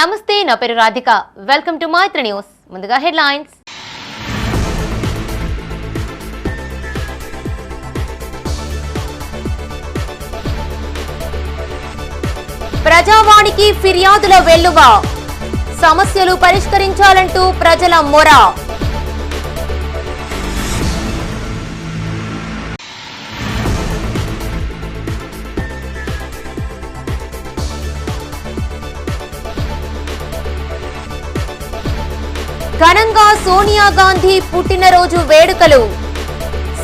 నమస్తే, నా పేరు Radhika. Welcome to Maitri news. ముందుగా హెడ్లైన్స్. ప్రజావాణికి ఫిర్యాదుల వెల్లువ, సమస్యలు పరిష్కరించాలంటూ ప్రజల మొర. ఘనంగా సోనియా గాంధీ పుట్టినరోజు వేడుకలు,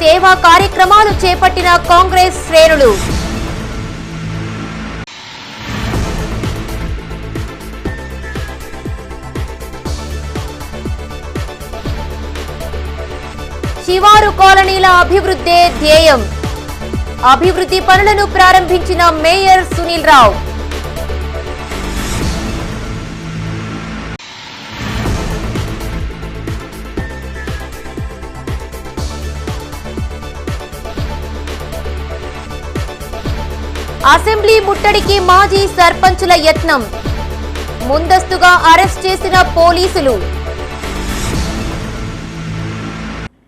సేవా కార్యక్రమాలు చేపట్టిన కాంగ్రెస్ శ్రేణులు. శివారు కాలనీల అభివృద్ధే ధ్యేయం, అభివృద్ధి పనులను ప్రారంభించిన మేయర్ సునీల్ రావు. అసెంబ్లీ ముట్టడికి మాజీ సర్పంచుల యత్నం, ముందస్తుగా అరెస్ట్ చేసిన పోలీసులు.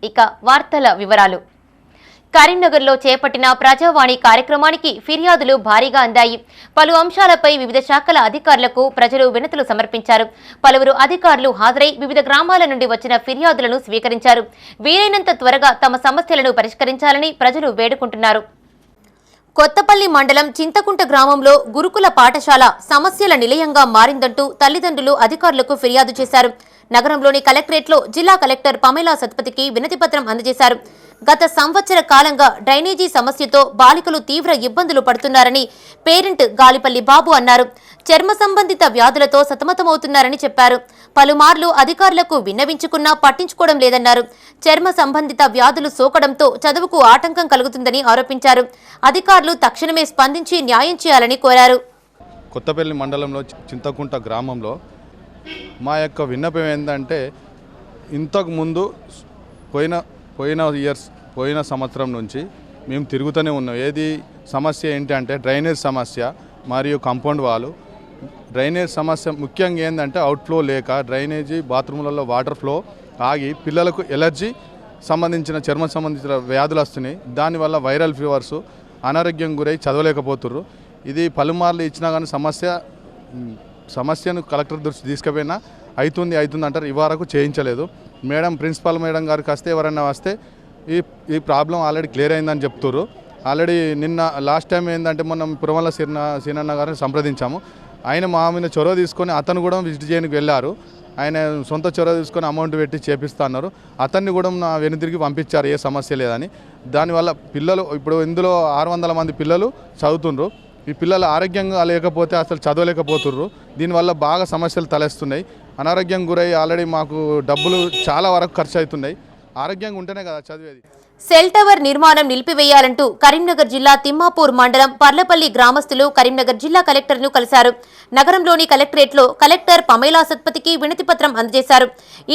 ఇక వార్తల వివరాలు. కరీంనగర్లో చేపట్టిన ప్రజావాణి కార్యక్రమానికి ఫిర్యాదులు భారీగా అందాయి. పలు అంశాలపై వివిధ శాఖల అధికారులకు ప్రజలు వినతులు సమర్పించారు. పలువురు అధికారులు హాజరై వివిధ గ్రామాల నుండి వచ్చిన ఫిర్యాదులను స్వీకరించారు. వీలైనంత త్వరగా తమ సమస్యలను పరిష్కరించాలని ప్రజలు వేడుకుంటున్నారు. కొత్తపల్లి మండలం చింతకుంట గ్రామంలో గురుకుల పాఠశాల సమస్యల నిలయంగా మారిందంటూ తల్లిదండ్రులు అధికారులకు ఫిర్యాదు చేశారు. నగరంలోని కలెక్టరేట్లో జిల్లా కలెక్టర్ పమేలా సత్పతికి వినతిపత్రం అందజేశారు. గత సంవత్సర కాలంగా డ్రైనేజీ సమస్యతో బాలికలు తీవ్ర ఇబ్బందులు పడుతున్నారని పేరెంట్ గాలిపల్లి బాబు అన్నారు. చర్మ సంబంధిత వ్యాధులతో సతమతమవుతున్నారని చెప్పారు. పలుమార్లు అధికారులకు విన్నవించుకున్నా పట్టించుకోవడం లేదన్నారు. చర్మ సంబంధిత వ్యాధులు సోకడంతో చదువుకు ఆటంకం కలుగుతుందని ఆరోపించారు. అధికారులు తక్షణమే స్పందించి న్యాయం చేయాలని కోరారు. కొత్తపల్లి మండలంలో చింతకుంట గ్రామంలో మా యొక్క విన్నపం ఏంటంటే, ఇంతకు ముందు పోయిన సంవత్సరం నుంచి మేము తిరుగుతూనే ఉన్నాం. ఏది సమస్య ఏంటి అంటే డ్రైనేజ్ సమస్య మరియు కాంపౌండ్ వాలు. డ్రైనేజ్ సమస్య ముఖ్యంగా ఏంటంటే అవుట్ఫ్లో లేక డ్రైనేజీ బాత్రూములలో వాటర్ ఫ్లో ఆగి పిల్లలకు ఎలర్జీ సంబంధించిన చర్మ సంబంధించిన వ్యాధులు వస్తున్నాయి. దానివల్ల వైరల్ ఫీవర్సు అనారోగ్యం గురై చదవలేకపోతుర్రు. ఇది పలుమార్లు ఇచ్చినా కానీ సమస్యను కలెక్టర్ దృష్టి తీసుకుపోయినా అవుతుంది అంటారు. ఈ వరకు చేయించలేదు. ప్రిన్సిపల్ మేడం గారికి వస్తే ఎవరైనా వస్తే ఈ ప్రాబ్లం ఆల్రెడీ క్లియర్ అయిందని చెప్తున్నారు. ఆల్రెడీ నిన్న లాస్ట్ టైం ఏంటంటే మనం పురమల్ల సీనన్న గారిని సంప్రదించాము. ఆయన మా మీద చొరవ తీసుకొని అతను కూడా విజిట్ చేయడానికి వెళ్ళారు. ఆయన సొంత చొరవ తీసుకొని అమౌంట్ పెట్టి చేపిస్తా అన్నారు. అతన్ని కూడా నా వెనుతిరిగి పంపించారు, ఏ సమస్య లేదని. దానివల్ల పిల్లలు ఇప్పుడు ఇందులో 600 మంది పిల్లలు చదువుతుండ్రు. ఈ పిల్లలు ఆరోగ్యంగా లేకపోతే అసలు చదవలేకపోతుర్రు. దీనివల్ల బాగా సమస్యలు తలెస్తున్నాయి. అనారోగ్యం గురై ఆల్రెడీ మాకు డబ్బులు చాలా వరకు ఖర్చు అవుతున్నాయి. ఆరోగ్యంగా ఉంటేనే కదా చదివేది. సెల్ టవర్ నిర్మాణం నిలిపివేయాలంటూ కరీంనగర్ జిల్లా తిమ్మాపూర్ మండలం పర్లపల్లి గ్రామస్తులు కరీంనగర్ జిల్లా కలెక్టర్ను కలిశారు. నగరంలోని కలెక్టరేట్లో కలెక్టర్ పమేలా సత్పతికి వినతిపత్రం అందజేశారు.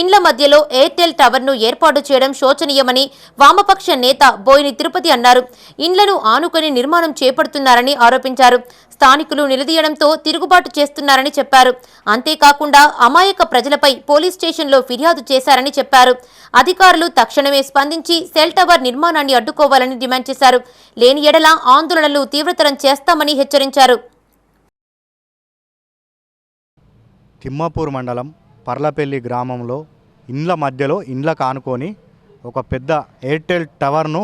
ఇండ్ల మధ్యలో ఎయిర్టెల్ టవర్ను ఏర్పాటు చేయడం శోచనీయమని వామపక్ష నేత బోయిని తిరుపతి అన్నారు. ఇండ్లను ఆనుకొని నిర్మాణం చేపడుతున్నారని ఆరోపించారు. స్థానికులు నిలదీయడంతో తిరుగుబాటు చేస్తున్నారని చెప్పారు. అంతేకాకుండా అమాయక ప్రజలపై పోలీస్ స్టేషన్లో ఫిర్యాదు చేశారని చెప్పారు. అధికారులు తక్షణమే స్పందించి సెల్ టవర్ నిర్మాణాన్ని అడ్డుకోవాలని డిమాండ్ చేశారు. లేని ఎడల ఆందోళనలు తీవ్రతరం చేస్తామని హెచ్చరించారు. తిమ్మాపూర్ మండలం పర్లపల్లి గ్రామంలో ఇండ్ల మధ్యలో ఇండ్లకు ఆనుకొని ఒక పెద్ద ఎయిర్టెల్ టవర్ను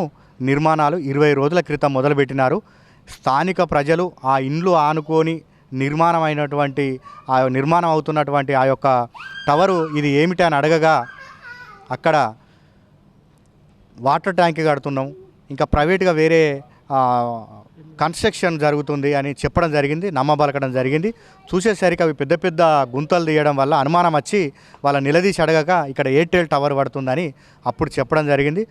నిర్మాణాలు 20 రోజుల క్రితం మొదలుపెట్టినారు. స్థానిక ప్రజలు ఆ ఇండ్లు ఆనుకొని నిర్మాణం అవుతున్నటువంటి ఆ యొక్క టవరు ఇది ఏమిటి అని అడగగా అక్కడ వాటర్ ట్యాంక్ కడుతున్నాం, ఇంకా ప్రైవేట్గా వేరే కన్స్ట్రక్షన్ జరుగుతుంది అని చెప్పడం జరిగింది, నమ్మబలకడం జరిగింది. చూసేసరికి అవి పెద్ద పెద్ద గుంతలు తీయడం వల్ల అనుమానం వచ్చి వాళ్ళ నిలదీసి అడగక ఇక్కడ ఎయిర్టెల్ టవర్ పడుతుందని అప్పుడు చెప్పడం జరిగింది.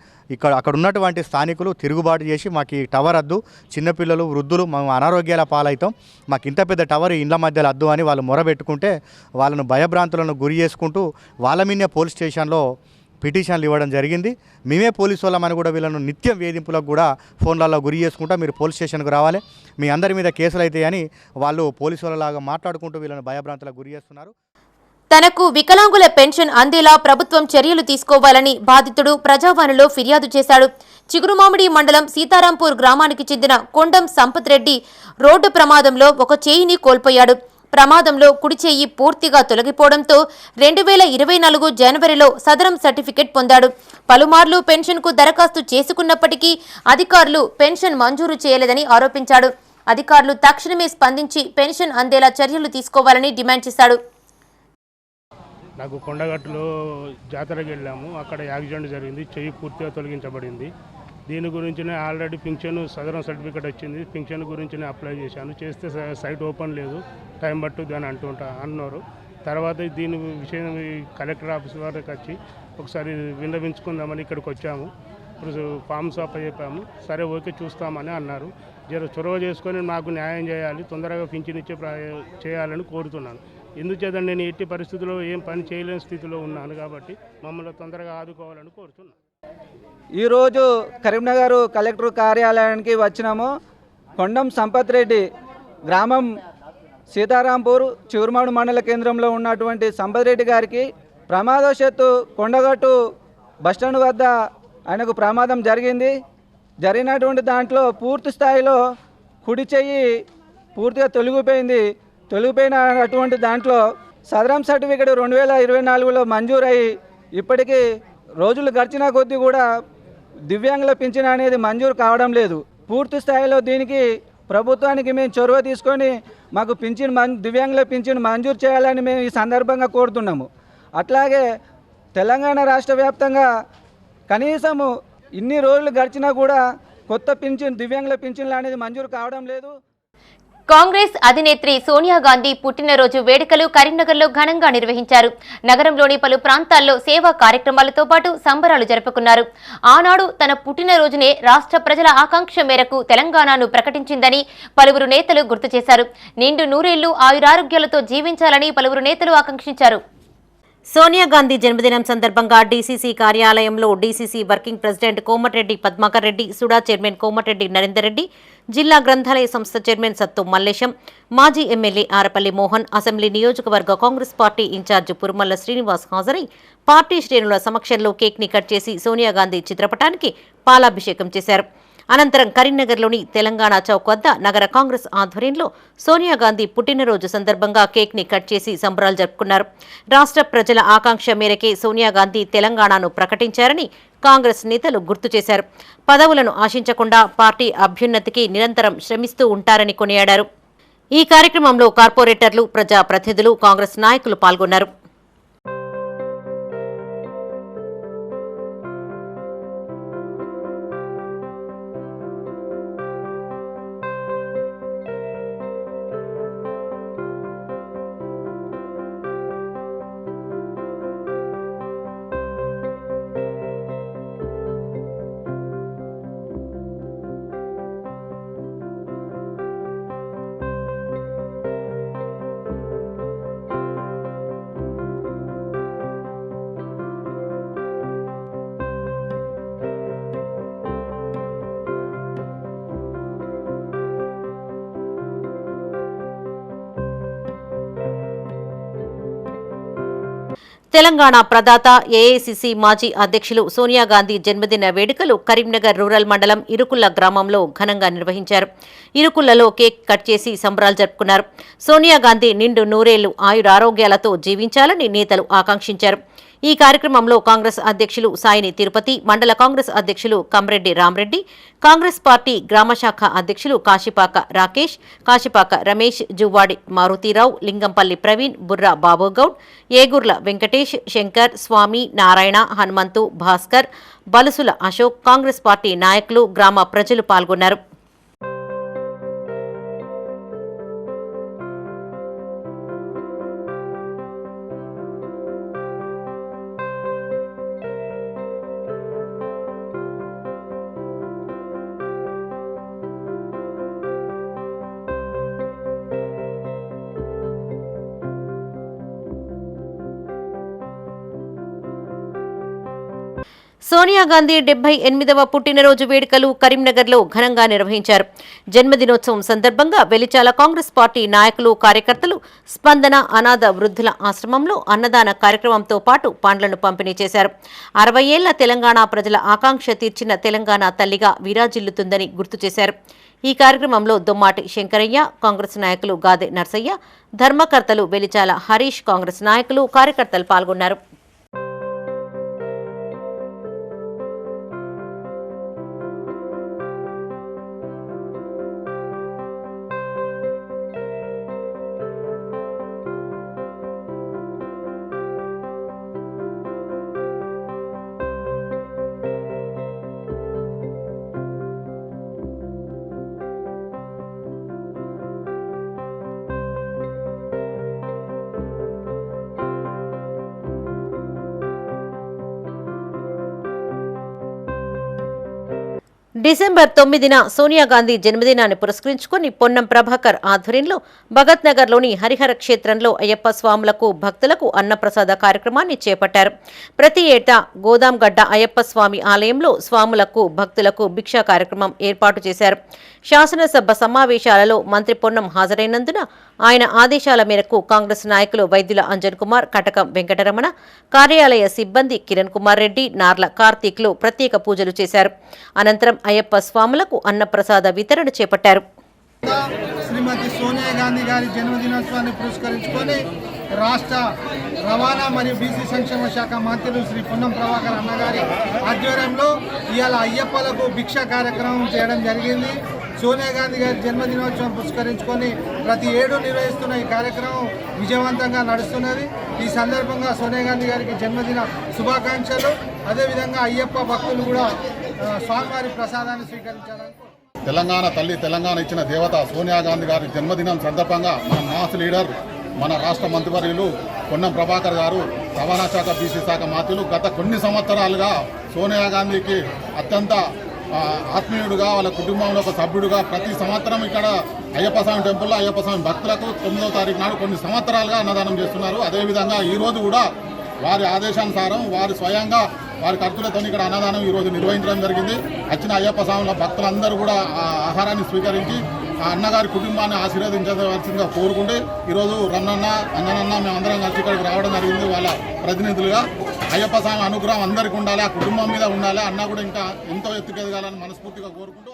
అక్కడ ఉన్నటువంటి స్థానికులు తిరుగుబాటు చేసి మాకు ఈ టవర్ వద్దు, చిన్నపిల్లలు వృద్ధులు మేము అనారోగ్యాల పాలవుతాం, మాకు ఇంత పెద్ద టవర్ ఇండ్ల మధ్యలో వద్దు అని వాళ్ళు మొరబెట్టుకుంటే వాళ్ళను భయభ్రాంతులను గురి చేసుకుంటూ వాళ్ళ మీదే పోలీస్ స్టేషన్లో పిటిషన్లు ఇవ్వడం జరిగింది. మేమే పోలీసు వాళ్ళమని కూడా వీళ్ళను నిత్యం వేధింపులకు కూడా ఫోన్లలో గురి చేసుకుంటా మీరు పోలీస్ స్టేషన్కు రావాలి, మీ అందరి మీద కేసులు అవుతాయని వాళ్ళు పోలీసు వాళ్ళలాగా మాట్లాడుకుంటూ వీళ్ళని భయభ్రాంతులకు గురి చేస్తున్నారు. తనకు వికలాంగుల పెన్షన్ అందేలా ప్రభుత్వం చర్యలు తీసుకోవాలని బాధితుడు ప్రజావాణిలో ఫిర్యాదు చేశాడు. చిగురుమామిడి మండలం సీతారాంపూర్ గ్రామానికి చెందిన కొండం సంపత్ రెడ్డి రోడ్డు ప్రమాదంలో ఒక చేయిని కోల్పోయాడు. ప్రమాదంలో కుడి చేయి పూర్తిగా తొలగిపోవడంతో 2024 జనవరిలో సదరం సర్టిఫికెట్ పొందాడు. పలుమార్లు పెన్షన్కు దరఖాస్తు చేసుకున్నప్పటికీ అధికారులు పెన్షన్ మంజూరు చేయలేదని ఆరోపించాడు. అధికారులు తక్షణమే స్పందించి పెన్షన్ అందేలా చర్యలు తీసుకోవాలని డిమాండ్ చేశాడు. నాకు కొండగట్టులో జాతరకి వెళ్ళాము, అక్కడ యాక్సిడెంట్ జరిగింది, చెయ్యి పూర్తిగా తొలగించబడింది. దీని గురించి ఆల్రెడీ పింఛన్ సదరం సర్టిఫికేట్ వచ్చింది, పింఛన్ గురించి అప్లై చేశాను, చేస్తే సైట్ ఓపెన్ లేదు, టైం పట్టుద్ది అని అన్నారు. తర్వాత దీని విషయం కలెక్టర్ ఆఫీస్ వరకు వచ్చి ఒకసారి విన్నవించుకుందామని ఇక్కడికి వచ్చాము. ఇప్పుడు ఫామ్స్ చెప్పాము, సరే ఓకే చూస్తామని అన్నారు. చొరవ చేసుకొని నాకు న్యాయం చేయాలి, తొందరగా పింఛన్ ఇచ్చే చేయాలని కోరుతున్నాను. ఎందుచేత నేను ఎట్టి పరిస్థితుల్లో ఏం పని చేయలేని స్థితిలో ఉన్నాను కాబట్టి మమ్మల్ని తొందరగా ఆదుకోవాలని కోరుతున్నాను. ఈరోజు కరీంనగర్ కలెక్టర్ కార్యాలయానికి వచ్చినాము. కొండం సంపత్ రెడ్డి గ్రామం సీతారాంపూర్ చిగురుమాడు మండల కేంద్రంలో ఉన్నటువంటి సంపత్ రెడ్డి గారికి ప్రమాదవశాత్తు కొండగట్టు బస్టాండ్ వద్ద ఆయనకు ప్రమాదం జరిగినటువంటి దాంట్లో పూర్తి స్థాయిలో కుడి చెయ్యి పూర్తిగా తొలగిపోయిన అటువంటి దాంట్లో సదరం సర్టిఫికేట్ 2024లో మంజూరయ్యి ఇప్పటికీ రోజులు గడిచిన కొద్దీ కూడా దివ్యాంగుల పింఛన్ అనేది మంజూరు కావడం లేదు. పూర్తి స్థాయిలో దీనికి ప్రభుత్వానికి మేము చొరవ తీసుకొని మాకు దివ్యాంగుల పింఛన్ మంజూరు చేయాలని మేము ఈ సందర్భంగా కోరుతున్నాము. అట్లాగే తెలంగాణ రాష్ట్ర వ్యాప్తంగా కనీసము ఇన్ని రోజులు గడిచినా కూడా కొత్త దివ్యాంగుల పింఛన్లు అనేది మంజూరు కావడం లేదు. కాంగ్రెస్ అధినేత్రి సోనియా గాంధీ పుట్టినరోజు వేడుకలు కరీంనగర్లో ఘనంగా నిర్వహించారు. నగరంలోని పలు ప్రాంతాల్లో సేవా కార్యక్రమాలతో పాటు సంబరాలు జరుపుకున్నారు. ఆనాడు తన పుట్టినరోజునే రాష్ట్ర ప్రజల ఆకాంక్ష మేరకు తెలంగాణను ప్రకటించిందని పలువురు నేతలు గుర్తు చేశారు. నిండు నూరేళ్లు ఆయురారోగ్యాలతో జీవించాలని పలువురు నేతలు ఆకాంక్షించారు. సోనియా గాంధీ జన్మదినం సందర్భంగా డీసీసీ కార్యాలయంలో DCC working president Komatireddy Padmakar Reddy, SUDA chairman Komatireddy Narender Reddy, జిల్లా గ్రంథాలయ సంస్థ చైర్మన్ సత్తు మల్లేశం, మాజీ ఎమ్మెల్యే ఆరపల్లి మోహన్, అసెంబ్లీ నియోజకవర్గ కాంగ్రెస్ పార్టీ ఇన్ఛార్జ్ పురుమల్ల శ్రీనివాస్ హాజరై పార్టీ శ్రేణుల సమక్షంలో కేక్ ని కట్ చేసి సోనియా గాంధీ చిత్రపటానికి పాలాభిషేకం చేశారు. అనంతరం కరీంనగర్లోని తెలంగాణ చౌక్ వద్ద నగర కాంగ్రెస్ ఆధ్వర్యంలో సోనియా గాంధీ పుట్టినరోజు సందర్భంగా కేక్ ని కట్ చేసి సంబరాలు జరుపుకున్నారు. రాష్ట్ర ప్రజల ఆకాంక్ష మేరకే సోనియా గాంధీ తెలంగాణను ప్రకటించారని కాంగ్రెస్ నేతలు గుర్తు చేశారు. పదవులను ఆశించకుండా పార్టీ అభ్యున్నతికి నిరంతరం శ్రమిస్తూ ఉంటారని కొనియాడారు. ఈ కార్యక్రమంలో కార్పొరేటర్లు, ప్రజా ప్రతినిధులు, కాంగ్రెస్ నాయకులు పాల్గొన్నారు. తెలంగాణ ప్రదాత ఏఐసిసి మాజీ అధ్యక్షులు సోనియా గాంధీ జన్మదిన వేడుకలు కరీంనగర్ రూరల్ మండలం ఇరుకుల్ల గ్రామంలో ఘనంగా నిర్వహించారు. ఇరుకుల్లలో కేక్ కట్ చేసి సంబరాలు జరుపుకున్నారు. సోనియా గాంధీ నిండు నూరేళ్లు ఆయురారోగ్యాలతో జీవించాలని నేతలు ఆకాంక్షించారు. ఈ కార్యక్రమంలో కాంగ్రెస్ అధ్యక్షులు సాయిని తిరుపతి, మండల కాంగ్రెస్ అధ్యక్షులు కమ్రెడ్డి రామరెడ్డి, కాంగ్రెస్ పార్టీ గ్రామశాఖ అధ్యక్షులు కాశీపాక రాకేష్, కాశీపాక రమేష్, జువ్వాడి మారుతీరావు, లింగంపల్లి ప్రవీణ్, బుర్రా బాబుగౌడ్, ఏగుర్ల వెంకటేష్, శంకర్, స్వామి, నారాయణ, హనుమంతు, భాస్కర్, బలుసుల అశోక్, కాంగ్రెస్ పార్టీ నాయకులు, గ్రామ ప్రజలు పాల్గొన్నారు. సోనియా గాంధీ 78వ పుట్టినరోజు వేడుకలు కరీంనగర్లో ఘనంగా నిర్వహించారు. జన్మదినోత్సవం సందర్భంగా వెలిచాల కాంగ్రెస్ పార్టీ నాయకులు, కార్యకర్తలు స్పందన అనాథ వృద్ధుల ఆశ్రమంలో అన్నదాన కార్యక్రమంతో పాటు పండ్లను పంపిణీ చేశారు. 60 ఏళ్ల తెలంగాణ ప్రజల ఆకాంక్ష తీర్చిన తెలంగాణ తల్లిగా విరాజిల్లుతుందని గుర్తు చేశారు. ఈ కార్యక్రమంలో దొమ్మాటి శంకరయ్య, కాంగ్రెస్ నాయకులు గాదె నర్సయ్య, ధర్మకర్తలు వెలిచాల హరీష్, కాంగ్రెస్ నాయకులు, కార్యకర్తలు పాల్గొన్నారు. డిసెంబర్ 9న సోనియా గాంధీ జన్మదినాన్ని పురస్కరించుకుని పొన్నం ప్రభాకర్ ఆధ్వర్యంలో భగత్ నగర్లోని హరిహర క్షేత్రంలో అయ్యప్ప స్వాములకు, భక్తులకు అన్నప్రసాద కార్యక్రమాన్ని చేపట్టారు. ప్రతి ఏటా గోదాంగడ్డ అయ్యప్ప స్వామి ఆలయంలో స్వాములకు, భక్తులకు భిక్షా కార్యక్రమం ఏర్పాటు చేశారు. శాసనసభ సమావేశాలలో మంత్రి పొన్నం హాజరైనందున ఆయన ఆదేశాల మేరకు కాంగ్రెస్ నాయకులు వైద్యుల అంజన్ కుమార్, కటకం వెంకటరమణ, కార్యాలయ సిబ్బంది కిరణ్ కుమార్ రెడ్డి, నార్ల కార్తీక్లు ప్రత్యేక పూజలు చేశారు. అనంతరం అయ్యప్ప స్వాములకు అన్నప్రసాద వితరణ చేపట్టారు. శ్రీమతి సోనియా గాంధీ గారి జన్మదినోత్సవాన్ని పురస్కరించుకొని రాష్ట్ర రవాణా మరియు బీసీ సంక్షేమ శాఖ మంత్రులు శ్రీ పొన్నం ప్రభాకర్ అన్నగారి ఆధ్వర్యంలో ఇవాళ అయ్యప్పలకు భిక్ష కార్యక్రమం చేయడం జరిగింది. సోనియా గాంధీ గారి జన్మదినోత్సవం పురస్కరించుకొని ప్రతి ఏడు నిర్వహిస్తున్న ఈ కార్యక్రమం విజయవంతంగా నడుస్తున్నది. ఈ సందర్భంగా సోనియా గాంధీ గారికి జన్మదిన శుభాకాంక్షలు. అదేవిధంగా అయ్యప్ప భక్తులు కూడా స్వామివారి ప్రసాదాన్ని స్వీకరించాలని. తెలంగాణ తల్లి, తెలంగాణ ఇచ్చిన దేవత సోనియా గాంధీ గారి జన్మదినం సందర్భంగా మన మాస్ లీడర్, మన రాష్ట్ర మంత్రివర్యులు పొన్నం ప్రభాకర్ గారు, రవాణా శాఖ బీసీ శాఖ మంత్రులు గత కొన్ని సంవత్సరాలుగా సోనియా గాంధీకి అత్యంత ఆత్మీయుడుగా, వాళ్ళ కుటుంబంలో ఒక సభ్యుడుగా ప్రతి సంవత్సరం ఇక్కడ అయ్యప్ప స్వామి టెంపుల్లో అయ్యప్ప స్వామి భక్తులకు 9వ తారీఖు నాడు కొన్ని సంవత్సరాలుగా అన్నదానం చేస్తున్నారు. అదేవిధంగా ఈరోజు కూడా వారి ఆదేశానుసారం వారి స్వయంగా వారి ఖర్చులతో ఇక్కడ అన్నదానం ఈరోజు నిర్వహించడం జరిగింది. వచ్చిన అయ్యప్ప స్వాముల భక్తులందరూ కూడా ఆ ఆహారాన్ని స్వీకరించి ఆ అన్నగారి కుటుంబాన్ని ఆశీర్వదించవలసిందిగా కోరుకుంటే ఈరోజు రన్నన్న, అంజనన్న మేమందరం కలిసి ఇక్కడికి రావడం జరిగింది. వాళ్ళ ప్రతినిధులుగా అయ్యప్ప స్వామి అనుగ్రహం అందరికీ ఉండాలి, ఆ కుటుంబం మీద ఉండాలి, అన్న కూడా ఇంకా ఎంతో ఎత్తుకెదగాలని మనస్ఫూర్తిగా కోరుకుంటూ.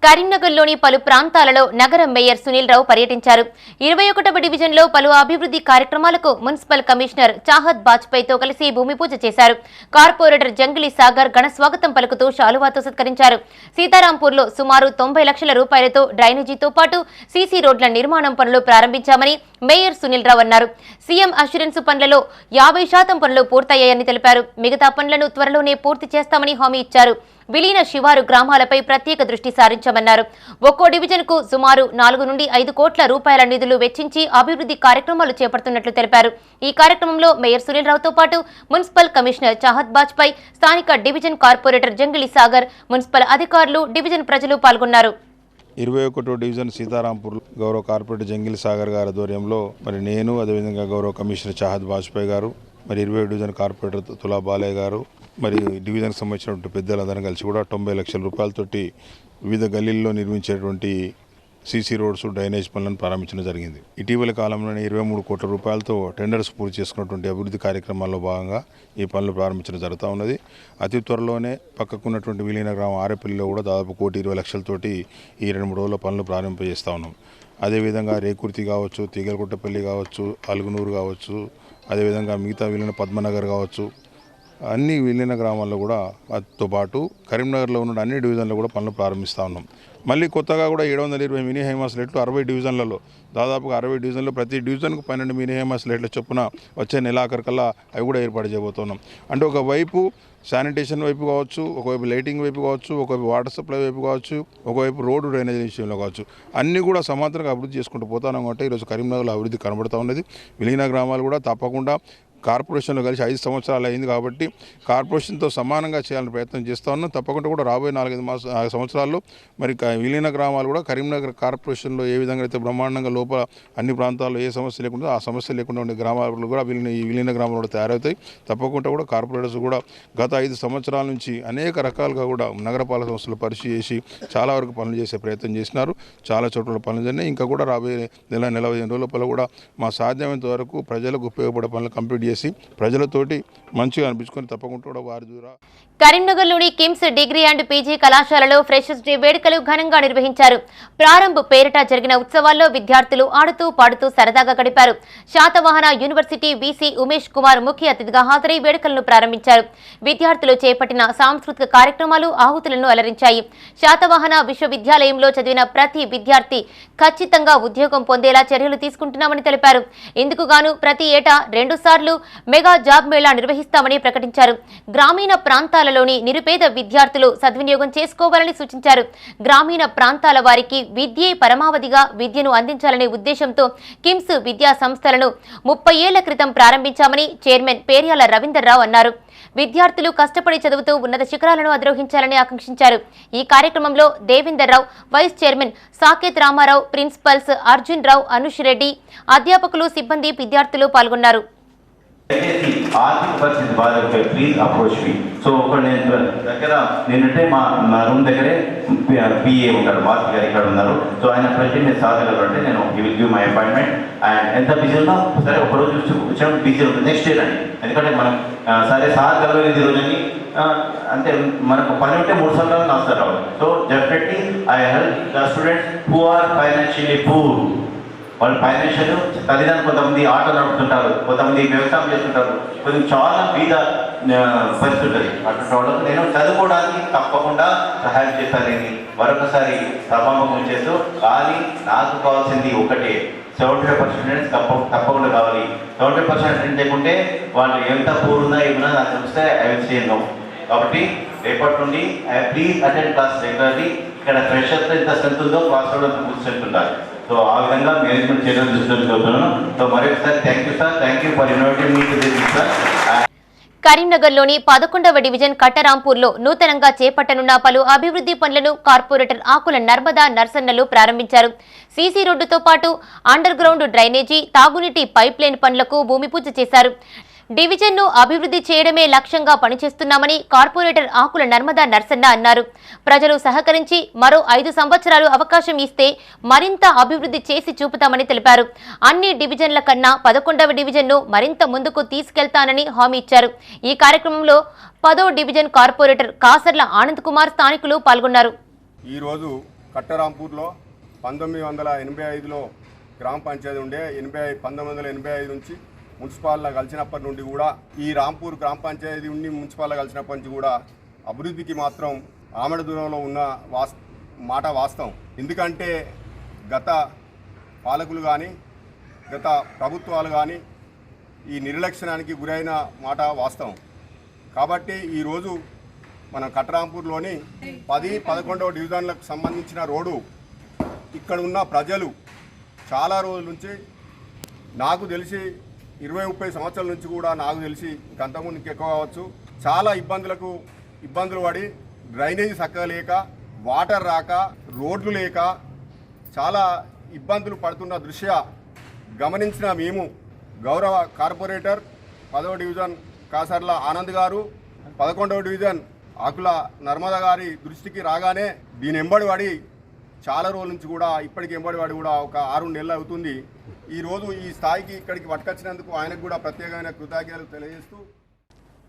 కరీంనగర్లోని పలు ప్రాంతాలలో నగర మేయర్ సునీల్ రావు పర్యటించారు. 21వ డివిజన్లో పలు అభివృద్ధి కార్యక్రమాలకు మున్సిపల్ కమిషనర్ చాహద్ బాజ్పేయితో కలిసి భూమి పూజ చేశారు. కార్పొరేటర్ జంగిలీ సాగర్ ఘన స్వాగతం పలుకుతూ శాలువాతో సత్కరించారు. సీతారాంపూర్లో సుమారు 90 లక్షల రూపాయలతో డ్రైనేజీతో పాటు సీసీ రోడ్ల నిర్మాణం పనులు ప్రారంభించామని మేయర్ సునీల్ రావు అన్నారు. సీఎం అష్యూరెన్స్ పనులలో 50% పనులు పూర్తయ్యాయని తెలిపారు. మిగతా పనులను త్వరలోనే పూర్తి చేస్తామని హామీ ఇచ్చారు. విలీన శివారు గ్రామాలపై ప్రత్యేక దృష్టి సారించామన్నారు. ఒక్కో డివిజన్కు సుమారు 4 నుండి 5 కోట్ల రూపాయల నిధులు వెచ్చించి అభివృద్ధి కార్యక్రమాలు చేపడుతున్నట్లు తెలిపారు. ఈ కార్యక్రమంలో మేయర్ సునీల్ రావుతో పాటు మున్సిపల్ కమిషనర్ చాహద్ బాజ్పేయి, స్థానిక division corporator Jangili Sagar, municipal అధికారులు, డివిజన్ ప్రజలు పాల్గొన్నారు. 21వ డివిజన్ సీతారాంపూర్ గౌరవ కార్పొరేటర్ జంగిల్ సాగర్ గారి ఆధ్వర్యంలో మరి నేను, అదేవిధంగా గౌరవ కమిషనర్ చాహద్ బాజ్పేయి గారు, మరి 20వ డివిజన్ కార్పొరేటర్ తులా బాలయ్య గారు, మరి డివిజన్కి సంబంధించినటువంటి పెద్దలందరం కలిసి కూడా 90 లక్షల రూపాయలతోటి వివిధ గల్లీల్లో నిర్మించేటువంటి సీసీ రోడ్స్, డ్రైనేజ్ పనులను ప్రారంభించడం జరిగింది. ఇటీవల కాలంలోనే 23 కోట్ల రూపాయలతో టెండర్స్ పూర్తి చేసుకున్నటువంటి అభివృద్ధి కార్యక్రమాల్లో భాగంగా ఈ పనులు ప్రారంభించడం జరుగుతూ ఉన్నది. అతి త్వరలోనే పక్కకున్నటువంటి విలీన గ్రామం ఆరేపల్లిలో కూడా దాదాపు 1,20 లక్షలతోటి ఈ 2-3 రోజుల పనులు ప్రారంభింపజేస్తూ ఉన్నాం. అదేవిధంగా రేకుర్తి కావచ్చు, తీగలగుట్టపల్లి కావచ్చు, అలుగునూరు కావచ్చు, అదేవిధంగా మిగతా విలీన పద్మనగర్ కావచ్చు, అన్ని విలీన గ్రామాల్లో కూడా తో పాటు కరీంనగర్లో ఉన్న అన్ని డివిజన్లో కూడా పనులు ప్రారంభిస్తూ ఉన్నాం. మళ్ళీ కొత్తగా కూడా 720 మినీ హైమాస్ లైట్లు 60 డివిజన్లలో, దాదాపుగా 60 డివిజన్లో ప్రతి డివిజన్కు 12 మినీ హైమాస్ లైట్ల చొప్పున వచ్చే నెలాఖరికల్లా అవి కూడా ఏర్పాటు చేయబోతున్నాం. అంటే ఒకవైపు శానిటేషన్ వైపు కావచ్చు, ఒకవైపు లైటింగ్ వైపు కావచ్చు, ఒకవైపు వాటర్ సప్లై వైపు కావచ్చు, ఒకవైపు రోడ్డు డ్రైనేజ్ విషయంలో కావచ్చు, అన్నీ కూడా సమాంతరంగా అభివృద్ధి చేసుకుంటూ పోతున్నాం. అంటే ఈరోజు కరీంనగర్లో అభివృద్ధి కనబడుతూ ఉన్నది. విలీన గ్రామాలు కూడా తప్పకుండా కార్పొరేషన్లో కలిసి 5 సంవత్సరాలు అయింది కాబట్టి కార్పొరేషన్తో సమానంగా చేయాలని ప్రయత్నం చేస్తూ ఉన్నాం. తప్పకుండా కూడా రాబోయే 4-5 సంవత్సరాల్లో మరి విలీన గ్రామాలు కూడా కరీంనగర్ కార్పొరేషన్లో ఏ విధంగా అయితే బ్రహ్మాండంగా లోపల అన్ని ప్రాంతాల్లో ఏ సమస్య లేకుండా ఆ సమస్య లేకుండా ఉండే గ్రామాలు కూడా ఈ విలీన గ్రామాలు కూడా తయారవుతాయి. తప్పకుండా కూడా కార్పొరేటర్స్ కూడా గత 5 సంవత్సరాల నుంచి అనేక రకాలుగా కూడా నగరపాలక సంస్థలు పరిశీలి చేసి చాలా వరకు పనులు చేసే ప్రయత్నం చేసినారు. చాలా చోట్ల పనులు జరిగినాయి. ఇంకా కూడా రాబోయే నెల 15 రోజుల లోపల కూడా మా సాధ్యమైనంత వరకు ప్రజలకు ఉపయోగపడే పనులు కంప్లీట్ చేసి ప్రజలతోటి మంచిగా అనిపించుకొని తప్పకుండా కూడా వారి ద్వారా. కరీంనగర్లోని కిమ్స్ డిగ్రీ అండ్ పీజీ కళాశాలలో ఫ్రెషర్స్ డే వేడుకలు ఘనంగా నిర్వహించారు. ప్రారంభ పేరిట జరిగిన ఉత్సవాల్లో విద్యార్థులు ఆడుతూ పాడుతూ సరదాగా గడిపారు. శాతవాహన యూనివర్సిటీ వీసీ ఉమేష్ కుమార్ ముఖ్య అతిథిగా హాజరై వేడుకలను ప్రారంభించారు. విద్యార్థులు చేపట్టిన సాంస్కృతిక కార్యక్రమాలు ఆహుతులను అలరించాయి. శాతవాహన విశ్వవిద్యాలయంలో చదివిన ప్రతి విద్యార్థి ఖచ్చితంగా ఉద్యోగం పొందేలా చర్యలు తీసుకుంటున్నామని తెలిపారు. ఇందుకుగాను ప్రతి ఏటా 2 సార్లు మెగా జాబ్ మేళా నిర్వహిస్తామని ప్రకటించారు. గ్రామీణ ప్రాంతాలలోని నిరుపేద విద్యార్థులు సద్వినియోగం చేసుకోవాలని సూచించారు. గ్రామీణ ప్రాంతాల వారికి విద్యే పరమావధిగా విద్యను అందించాలనే ఉద్దేశంతో కిమ్స్ విద్యా సంస్థలను 30 ఏళ్ల క్రితం ప్రారంభించామని చైర్మన్ పేర్యాల రవీందర్రావు అన్నారు. విద్యార్థులు కష్టపడి చదువుతూ ఉన్నత శిఖరాలను అధిరోహించాలని ఆకాంక్షించారు. ఈ కార్యక్రమంలో Devender Rao, vice chairman Saketh Rama Rao, principals Arjun Rao, Anush Reddy, అధ్యాపకులు, సిబ్బంది, విద్యార్థులు పాల్గొన్నారు. ఆర్థిక పరిస్థితి బాగా ప్లీజ్ అప్రోచ్ మీ. సో ఒక నేను దగ్గర నేనంటే మా రూమ్ దగ్గరే పిఏ ఉంటారు, భారతి గారు ఇక్కడ ఉన్నారు. సో ఆయన ప్రతి నేను సాధగలరు నేను will give my appointment. And ఎంత బిజీ ఉన్నా సరే ఒకరోజు వచ్చినప్పుడు బిజీ ఉంటుంది, నెక్స్ట్ డే రండి. ఎందుకంటే మనం సరే సార్ కలవలేదు ఈరోజని అంటే మనకు పని ఉంటే 3 సంవత్సరాలు వస్తారు రావాలి. So definitely I help the students who are financially poor. వాళ్ళు ఫైనాన్షియల్ తల్లిదండ్రులు కొంతమంది ఆటో నడుపుతుంటారు, కొంతమంది వ్యవసాయం చేస్తుంటారు, కొంచెం చాలా బీద పరిస్థితి ఉంటుంది. అటువంటి వాళ్ళకు నేను చదువుకోవడానికి తప్పకుండా సహాయం చేస్తానని మరొకసారి సభాముఖం చేస్తూ, కానీ నాకు కావాల్సింది ఒకటే, 75% తప్పకుండా కావాలి. 75% లేకుంటే వాళ్ళు ఎంత పూర్ణంగా ఏమన్నా నాకు చూస్తే ఐ విల్ సే నో. కాబట్టి రేపటి నుండి ప్లీజ్ అటెండ్ క్లాస్ రెగ్యులర్లీ. ఇక్కడ ఫ్రెషర్స్ ఎంత స్ట్రెంత్ ఉందో క్లాస్లో ఫుల్ స్ట్రెంత్ ఉండాలి. సో ఆ విధంగా మేనేజ్మెంట్ చర్యలు తీసుకుంటున్నాను. సో మరొకసారి thank you sir, thank you for inviting me to this sir. కరీంనగర్లోని 11వ డివిజన్ కట్టరాంపూర్లో నూతనంగా చేపట్టనున్న పలు అభివృద్ధి పనులను కార్పొరేటర్ ఆకుల నర్మదా నర్సన్నలు ప్రారంభించారు. సీసీ రోడ్డుతో పాటు అండర్ గ్రౌండ్ డ్రైనేజీ, తాగునీటి పైప్ లైన్ పనులకు భూమి పూజ చేశారు. డివిజన్ను అభివృద్ధి చేయడమే లక్ష్యంగా పనిచేస్తున్నామని కార్పొరేటర్ ఆకుల నర్మదా నర్సన్న అన్నారు. ప్రజలు సహకరించి మరో 5 సంవత్సరాలు అవకాశం ఇస్తే మరింత అభివృద్ధి చేసి చూపుతామని తెలిపారు. అన్ని డివిజన్ల కన్నా 11వ డివిజన్ను మరింత ముందుకు తీసుకెళ్తానని హామీ ఇచ్చారు. ఈ కార్యక్రమంలో 10వ డివిజన్ కార్పొరేటర్ కాసర్ల ఆనంద్ కుమార్, స్థానికులు పాల్గొన్నారు. ఈరోజు కట్టరాంపూర్లో 1985లో గ్రామ పంచాయతీ ఉండే 1985 నుంచి మున్సిపాల్లో కలిసినప్పటి నుండి కూడా ఈ రాంపూర్ గ్రామ పంచాయతీ ఉండి మున్సిపాల్లో కలిసినప్పటి నుంచి కూడా అభివృద్ధికి మాత్రం ఆమడ దూరంలో ఉన్న మాట వాస్తవం. ఎందుకంటే గత పాలకులు కానీ గత ప్రభుత్వాలు కానీ ఈ నిర్లక్ష్యానికి గురైన మాట వాస్తవం. కాబట్టి ఈరోజు మన కట్టరాంపూర్లోని 10, 11వ డివిజన్లకు సంబంధించిన రోడ్డు ఇక్కడ ఉన్న ప్రజలు చాలా రోజుల నుంచి, నాకు తెలిసి 20-30 సంవత్సరాల నుంచి కూడా నాకు తెలిసి ఇంకంతకుముందు ఇంకెక్కువ కావచ్చు, చాలా ఇబ్బందులు పడి డ్రైనేజీ చక్కగా లేక, వాటర్ రాక, రోడ్లు లేక చాలా ఇబ్బందులు పడుతున్న దృష్ట్యా గమనించిన మేము గౌరవ కార్పొరేటర్ 10వ డివిజన్ కాసర్ల ఆనంద్ గారు, 11వ డివిజన్ ఆకుల నర్మదా గారి దృష్టికి రాగానే దీని ఎంబడి పడి చాలా రోజుల నుంచి కూడా ఇప్పటికి ఎంబడి పడి కూడా ఒక 6 నెలలు అవుతుంది. ఈరోజు ఈ స్థాయికి ఇక్కడికి పట్టుకొచ్చినందుకు ఆయనకు కూడా ప్రత్యేకమైన కృతజ్ఞతలు తెలియజేస్తూ,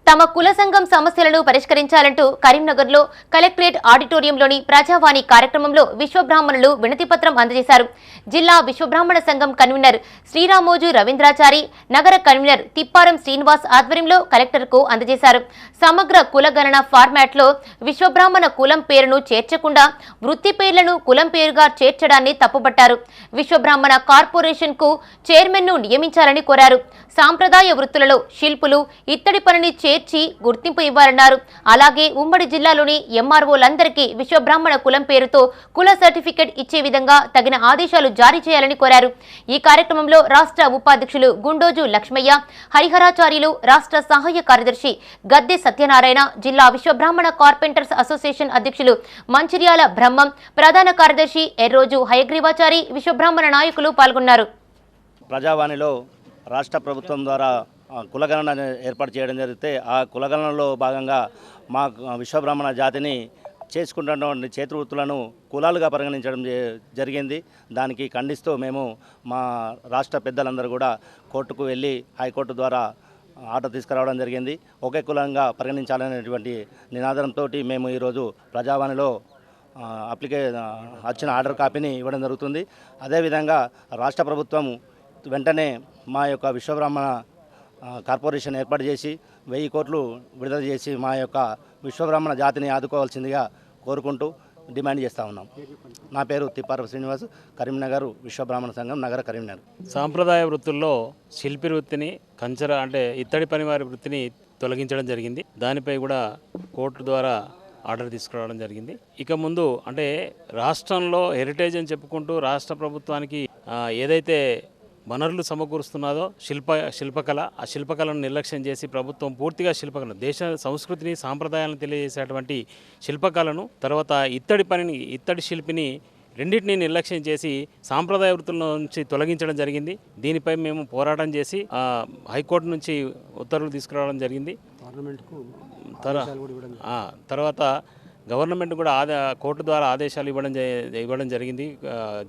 తమ కుల సంఘం సమస్యలను పరిష్కరించాలంటూ కరీంనగర్లో కలెక్టరేట్ ఆడిటోరియంలోని ప్రజావాణి కార్యక్రమంలో విశ్వబ్రాహ్మణులు వినతిపత్రం అందజేశారు. జిల్లా విశ్వబ్రాహ్మణ సంఘం కన్వీనర్ శ్రీరామోజు రవీంద్రాచారి, నగర కన్వీనర్ తిప్పారం శ్రీనివాస్ ఆధ్వర్యంలో కలెక్టర్కు అందజేశారు. సమగ్ర కులగణన ఫార్మాట్లో విశ్వబ్రాహ్మణ కులం పేరును చేర్చకుండా వృత్తి పేర్లను కులం పేరుగా చేర్చడాన్ని తప్పుపట్టారు. విశ్వబ్రాహ్మణ కార్పొరేషన్కు చైర్మన్ను నియమించాలని కోరారు. సాంప్రదాయ వృత్తులలో శిల్పులు, ఇత్తడి పనిని చేర్చి గుర్తింపు ఇవ్వాలన్నారు. అలాగే ఉమ్మడి జిల్లాలోని ఎంఆర్ఓలందరికీ విశ్వబ్రాహ్మణ కులం పేరుతో కుల సర్టిఫికెట్ ఇచ్చే విధంగా తగిన ఆదేశాలు జారీ చేయాలని కోరారు. ఈ కార్యక్రమంలో రాష్ట్ర ఉపాధ్యక్షులు గుండోజు లక్ష్మయ్య, హరిహరాచార్యులు, రాష్ట్ర సహాయ కార్యదర్శి గద్దె సత్యనారాయణ, జిల్లా విశ్వబ్రాహ్మణ కార్పెంటర్స్ అసోసియేషన్ అధ్యక్షులు మంచిర్యాల బ్రహ్మం, ప్రధాన కార్యదర్శి ఎర్రోజు హయగ్రీవాచారి, విశ్వబ్రాహ్మణ నాయకులు పాల్గొన్నారు. ప్రజావాణిలో రాష్ట్ర ప్రభుత్వం ద్వారా కులగణన ఏర్పాటు చేయడం జరిగితే ఆ కులగణనలో భాగంగా మా విశ్వబ్రాహ్మణ జాతిని చేసుకుంటున్నటువంటి చేతివృత్తులను కులాలుగా పరిగణించడం జరిగింది. దానికి ఖండిస్తూ మేము మా రాష్ట్ర పెద్దలందరూ కూడా కోర్టుకు వెళ్ళి హైకోర్టు ద్వారా ఆర్డర్ తీసుకురావడం జరిగింది. ఒకే కులంగా పరిగణించాలనేటువంటి నినాదంతో మేము ఈరోజు ప్రజావాణిలో వచ్చిన ఆర్డర్ కాపీని ఇవ్వడం జరుగుతుంది. అదేవిధంగా రాష్ట్ర ప్రభుత్వం వెంటనే మా యొక్క విశ్వబ్రాహ్మణ కార్పొరేషన్ ఏర్పాటు చేసి 1000 కోట్లు విడుదల చేసి మా యొక్క విశ్వబ్రాహ్మణ జాతిని ఆదుకోవాల్సిందిగా కోరుకుంటూ డిమాండ్ చేస్తూ ఉన్నాం. నా పేరు తిప్పారపు శ్రీనివాస్, కరీంనగర్ విశ్వబ్రాహ్మణ సంఘం, నగర కరీంనగర్. సాంప్రదాయ వృత్తుల్లో శిల్పి వృత్తిని, కంచర అంటే ఇత్తడి పనివారి వృత్తిని తొలగించడం జరిగింది. దానిపై కూడా కోర్టు ద్వారా ఆర్డర్ తీసుకురావడం జరిగింది. ఇక ముందు అంటే రాష్ట్రంలో హెరిటేజ్ అని చెప్పుకుంటూ రాష్ట్ర ప్రభుత్వానికి ఏదైతే వనరులు సమకూరుస్తున్నదో శిల్పకళ, ఆ శిల్పకళను నిర్లక్ష్యం చేసి ప్రభుత్వం పూర్తిగా శిల్పకళ, దేశ సంస్కృతిని, సాంప్రదాయాలను తెలియజేసేటువంటి శిల్పకళను, తర్వాత ఇత్తడి శిల్పిని రెండింటినీ నిర్లక్ష్యం చేసి సాంప్రదాయ వృత్తుల నుంచి తొలగించడం జరిగింది. దీనిపై మేము పోరాటం చేసి హైకోర్టు నుంచి ఉత్తర్వులు తీసుకురావడం జరిగింది. తర్వాత గవర్నమెంట్ కూడా కోర్టు ద్వారా ఆదేశాలు ఇవ్వడం జరిగింది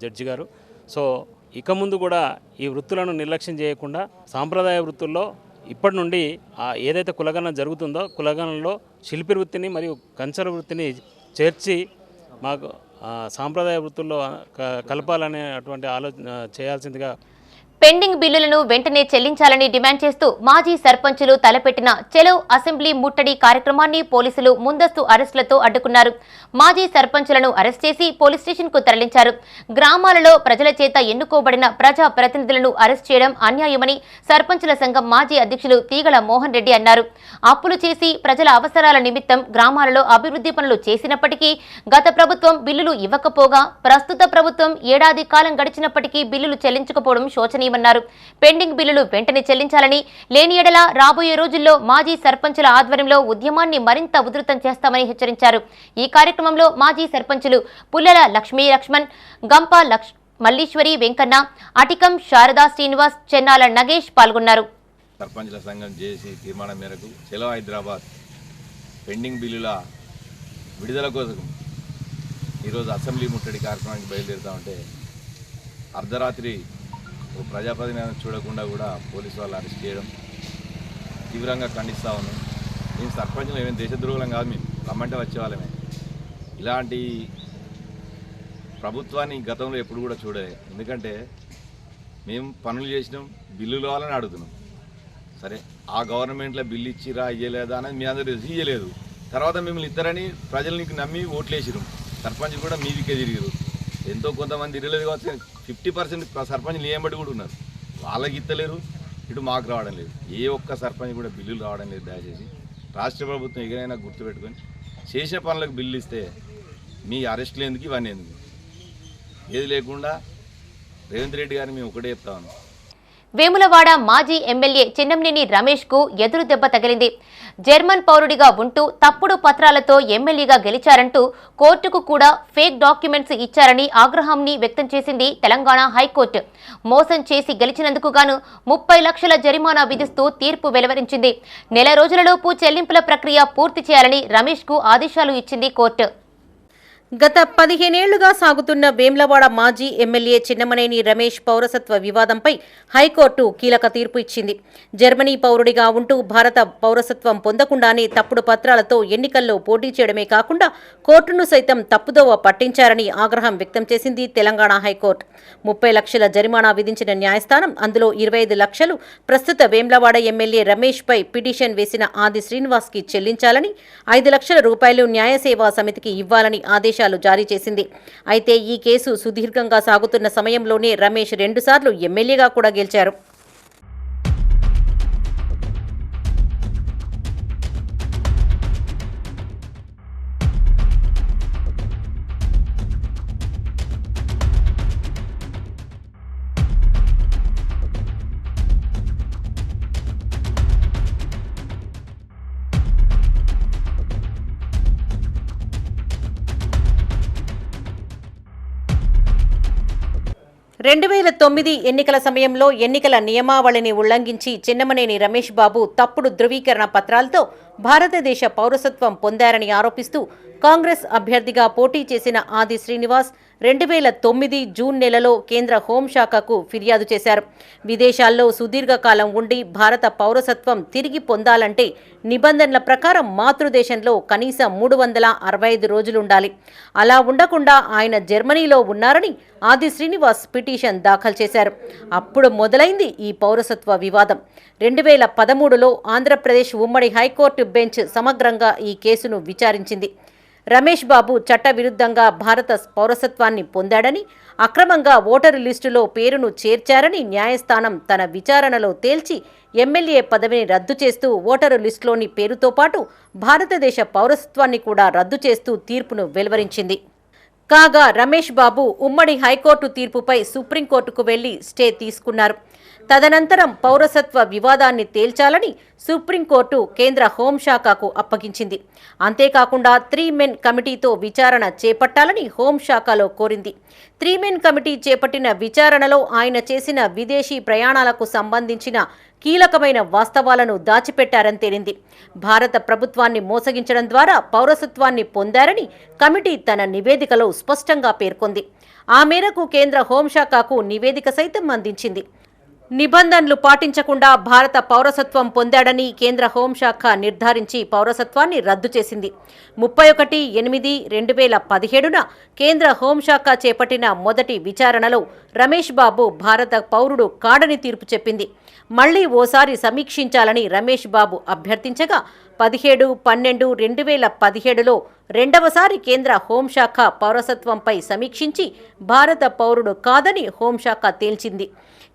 జడ్జి గారు. సో ఇక ముందు కూడా ఈ వృత్తులను నిర్లక్ష్యం చేయకుండా సాంప్రదాయ వృత్తుల్లో ఇప్పటి నుండి ఏదైతే కులగణన జరుగుతుందో కులగణనలో శిల్పి వృత్తిని మరియు కంచర వృత్తిని చేర్చి మాకు సాంప్రదాయ వృత్తుల్లో కలపాలనేటువంటి ఆలోచన చేయాల్సిందిగా. పెండింగ్ బిల్లులను వెంటనే చెల్లించాలని డిమాండ్ చేస్తూ మాజీ సర్పంచులు తలపెట్టిన చెలో అసెంబ్లీ ముట్టడి కార్యక్రమాన్ని పోలీసులు ముందస్తు అరెస్టులతో అడ్డుకున్నారు. మాజీ సర్పంచులను అరెస్ట్ చేసి పోలీస్ స్టేషన్ కు తరలించారు. గ్రామాలలో ప్రజల చేత ఎన్నుకోబడిన ప్రజా ప్రతినిధులను అరెస్ట్ చేయడం అన్యాయమని సర్పంచుల సంఘం మాజీ అధ్యక్షులు తీగల మోహన్ రెడ్డి అన్నారు. అప్పులు చేసి ప్రజల అవసరాల నిమిత్తం గ్రామాలలో అభివృద్ధి పనులు చేసినప్పటికీ గత ప్రభుత్వం బిల్లులు ఇవ్వకపోగా ప్రస్తుత ప్రభుత్వం ఏడాది కాలం గడిచినప్పటికీ బిల్లులు చెల్లించకపోవడం శోచనీయం. పెండింగ్ బిల్లులు వెంటనే చెల్లించాలని, లేని ఎడల రాబోయే రోజుల్లో మాజీ సర్పంచుల ఆధ్వర్యంలో ఉద్యమాన్ని మరింత ఉధృతం చేస్తామని హెచ్చరించారు. ఈ కార్యక్రమంలో మాజీ సర్పంచులు పుల్లెల లక్ష్మీ లక్ష్మణ్, గంప మల్లీశ్వరి వెంకన్న, అటికం శారదా శ్రీనివాస్, చెన్నాల నగేష్ పాల్గొన్నారు. సర్పంచుల సంఘం చేసి తీర్మానం మేరకు చలో హైదరాబాద్ పెండింగ్ బిల్లుల విడుదల కోసం ఈరోజు అసెంబ్లీ ముట్టడి కార్యక్రమానికి బయలుదేరుతామంటే అర్ధరాత్రి ప్రజాప్రతినిధులను చూడకుండా కూడా పోలీసు వాళ్ళు అరెస్ట్ చేయడం తీవ్రంగా ఖండిస్తూ ఉన్నాం. మేము సర్పంచులు ఏమేమి దేశద్రోహులం కాదు, మేము రమ్మంటే వచ్చేవాళ్ళమే. ఇలాంటి ప్రభుత్వాన్ని గతంలో ఎప్పుడు కూడా చూడలేదు. ఎందుకంటే మేము పనులు చేసినాం, బిల్లులు కావాలని అడుగుతున్నాం. సరే ఆ గవర్నమెంట్లో బిల్లు ఇచ్చిరా ఇయ్యలేదా అనేది మీ అందరూ ఇయ్యలేదు. తర్వాత మిమ్మల్ని ఇద్దరని ప్రజలు నీకు నమ్మి ఓట్లేసిరు. సర్పంచ్ కూడా మీ దిక్కే తిరిగారు. ఎంతో కొంతమంది తిరగలేదు కావచ్చు, 50% సర్పంచ్లు ఏమంబడి కూడా ఉన్నారు. వాళ్ళకి ఇత్తలేరు, ఇటు మాకు రావడం లేదు. ఏ ఒక్క సర్పంచ్ కూడా బిల్లులు రావడం లేదు. దయచేసి రాష్ట్ర ప్రభుత్వం ఎగరైనా గుర్తుపెట్టుకొని చేసే పనులకు బిల్లు ఇస్తే మీ అరెస్టులు ఎందుకు, ఇవన్నీ ఎందుకు? ఏది లేకుండా రేవంత్ రెడ్డి గారిని మేము ఒకటే చెప్తాను. వేములవాడ మాజీ ఎమ్మెల్యే చిన్నంనేని రమేష్ కు ఎదురు దెబ్బ తగిలింది. జర్మన్ పౌరుడిగా ఉంటూ తప్పుడు పత్రాలతో ఎమ్మెల్యేగా గెలిచారంటూ కోర్టుకు కూడా ఫేక్ డాక్యుమెంట్స్ ఇచ్చారని ఆగ్రహాన్ని వ్యక్తం చేసింది తెలంగాణ హైకోర్టు. మోసం చేసి గెలిచినందుకు గాను 30 లక్షల జరిమానా విధిస్తూ తీర్పు వెలువరించింది. నెల రోజులలోపు చెల్లింపుల ప్రక్రియ పూర్తి చేయాలని రమేష్ కు ఆదేశాలు ఇచ్చింది కోర్టు. గత 15 ఏళ్లుగా సాగుతున్న వేములవాడ మాజీ ఎమ్మెల్యే చిన్నమనేని రమేష్ పౌరసత్వ వివాదంపై హైకోర్టు కీలక తీర్పు ఇచ్చింది. జర్మనీ పౌరుడిగా ఉంటూ భారత పౌరసత్వం పొందకుండానే తప్పుడు పత్రాలతో ఎన్నికల్లో పోటీ చేయడమే కాకుండా కోర్టును సైతం తప్పుదోవ పట్టించారని ఆగ్రహం వ్యక్తం చేసింది తెలంగాణ హైకోర్టు. 30 లక్షల జరిమానా విధించిన న్యాయస్థానం అందులో 25 లక్షలు ప్రస్తుత వేములవాడ ఎమ్మెల్యే రమేష్ పై పిటిషన్ వేసిన ఆది శ్రీనివాస్ కి చెల్లించాలని, 5 లక్షల రూపాయలు న్యాయ సేవా సమితికి ఇవ్వాలని ఆదేశాలు జారీ చేసింది. అయితే ఈ కేసు సుదీర్ఘంగా సాగుతున్న సమయంలోనే రమేష్ 2 సార్లు ఎమ్మెల్యేగా కూడా గెలిచారు. 2009 ఎన్నికల సమయంలో ఎన్నికల నియమావళిని ఉల్లంఘించి చిన్నమనేని రమేష్ బాబు తప్పుడు ధృవీకరణ పత్రాలతో భారతదేశ పౌరసత్వం పొందారని ఆరోపిస్తూ కాంగ్రెస్ అభ్యర్థిగా పోటీ చేసిన ఆది శ్రీనివాస్ 2009 జూన్ నెలలో కేంద్ర హోంశాఖకు ఫిర్యాదు చేశారు. విదేశాల్లో సుదీర్ఘకాలం ఉండి భారత పౌరసత్వం తిరిగి పొందాలంటే నిబంధనల ప్రకారం మాతృదేశంలో కనీసం 365 రోజులుండాలి. అలా ఉండకుండా ఆయన జర్మనీలో ఉన్నారని ఆది శ్రీనివాస్ పిటిషన్ దాఖలు చేశారు. అప్పుడు మొదలైంది ఈ పౌరసత్వ వివాదం. 2013లో ఆంధ్రప్రదేశ్ ఉమ్మడి హైకోర్టు బెంచ్ సమగ్రంగా ఈ కేసును విచారించింది. రమేష్ బాబు చట్టవిరుద్ధంగా భారత పౌరసత్వాన్ని పొందాడని, అక్రమంగా ఓటరు లిస్టులో పేరును చేర్చారని న్యాయస్థానం తన విచారణలో తేల్చి ఎమ్మెల్యే పదవిని రద్దు చేస్తూ ఓటరు లిస్టులోని పేరుతో పాటు భారతదేశ పౌరసత్వాన్ని కూడా రద్దు చేస్తూ తీర్పును వెలువరించింది. కాగా రమేష్ బాబు ఉమ్మడి హైకోర్టు తీర్పుపై సుప్రీంకోర్టుకు వెళ్లి స్టే తీసుకున్నారు. తదనంతరం పౌరసత్వ వివాదాన్ని తేల్చాలని సుప్రీంకోర్టు కేంద్ర హోంశాఖకు అప్పగించింది. అంతేకాకుండా 3 మెన్ కమిటీతో విచారణ చేపట్టాలని హోంశాఖలో కోరింది. 3 మెన్ కమిటీ చేపట్టిన విచారణలో ఆయన చేసిన విదేశీ ప్రయాణాలకు సంబంధించిన కీలకమైన వాస్తవాలను దాచిపెట్టారని తేలింది. భారత ప్రభుత్వాన్ని మోసగించడం ద్వారా పౌరసత్వాన్ని పొందారని కమిటీ తన నివేదికలో స్పష్టంగా పేర్కొంది. ఆ మేరకు కేంద్ర హోంశాఖకు నివేదిక సైతం అందించింది. నిబంధనలు పాటించకుండా భారత పౌరసత్వం పొందాడని కేంద్ర హోంశాఖ నిర్ధారించి పౌరసత్వాన్ని రద్దు చేసింది. 31/8/2017న కేంద్ర హోంశాఖ చేపట్టిన మొదటి విచారణలో రమేష్ బాబు భారత పౌరుడు కాడని తీర్పు చెప్పింది. మళ్లీ ఓసారి సమీక్షించాలని రమేష్ బాబు అభ్యర్థించగా 17/12/2017లో రెండవసారి కేంద్ర హోంశాఖ పౌరసత్వంపై సమీక్షించి భారత పౌరుడు కాదని హోంశాఖ తేల్చింది.